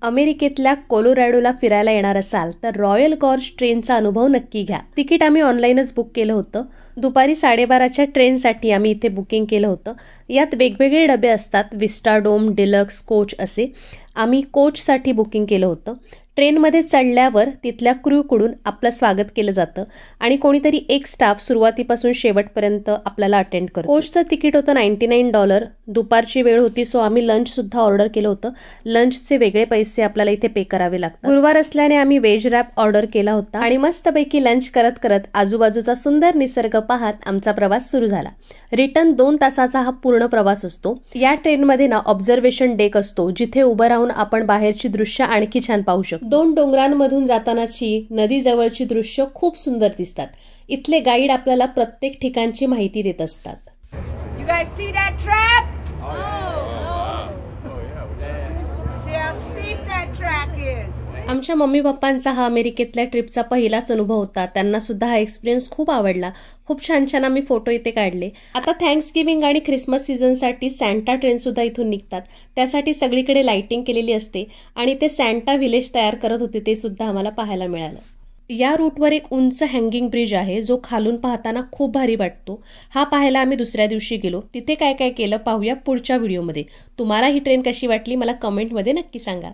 अमेरिकेतल्या कोलोरॅडोला फिरायला येणार असाल तर रॉयल गॉर्ज ट्रेनचा अनुभव नक्की घ्या। तिकीट आम्ही ऑनलाईनच बुक केलं होतं। दुपारी 12:30च्या ट्रेनसाठी आम्ही इथे बुकिंग केलं होतं। यात वेगवेगळे डबे असतात, विस्टाडोम, डिलक्स, कोच असे। आम्ही कोचसाठी बुकिंग केलं होतं। ट्रेनमध्ये चढल्यावर तिथल्या क्रूकडून आपलं स्वागत केलं जातं आणि कोणीतरी एक स्टाफ सुरुवातीपासून शेवटपर्यंत आपल्याला अटेंड करतो। कोचचं तिकीट होतं $99। दुपारची वेळ होती, सो आम्ही लंच सुद्धा ऑर्डर केलं होतं। लंचचे वेगळे पैसे आपल्याला इथे पे करावे लागतात। गुरुवार असल्याने आम्ही व्हेज रॅप ऑर्डर केला होता आणि मस्तपैकी लंच करत करत आजूबाजूचा सुंदर निसर्ग पाहत आमचा प्रवास सुरू झाला। रिटर्न 2 तासाचा हा पूर्ण प्रवास असतो। या ट्रेनमध्ये ना ऑब्झर्वेशन डेक असतो, जिथे उभं राहून आपण बाहेरची दृश्य आणखी छान पाहू शकतो। 2 डोंगरांमधून जातानाची नदी जवळची दृश्य खूप सुंदर दिसतात। इथले गाईड आपल्याला प्रत्येक ठिकाणची माहिती देत असतात। You guys see that track? See how steep that track is. आमच्या मम्मी पप्पांचा हा अमेरिकेतल्या ट्रिपचा पहिलाच अनुभव होता। त्यांना सुद्धा हा एक्सपिरियन्स खूप आवडला। खूप छान छान आम्ही फोटो इथे काढले। आता थँक्सगिव्हिंग आणि ख्रिसमस सीझनसाठी सॅन्टा ट्रेन सुद्धा इथून निघतात। त्यासाठी सगळीकडे लाइटिंग केलेली असते आणि ते सॅन्टा व्हिलेज तयार करत होते, ते सुद्धा आम्हाला पाहायला मिळालं। या रूटवर एक उंच हँगिंग ब्रिज आहे, जो खालून पाहताना खूप भारी वाटतो। हा पाहायला आम्ही दुसऱ्या दिवशी गेलो। तिथे काय काय केलं पाहूया पुढच्या व्हिडिओमध्ये। तुम्हाला ही ट्रेन कशी वाटली मला कमेंटमध्ये नक्की सांगा।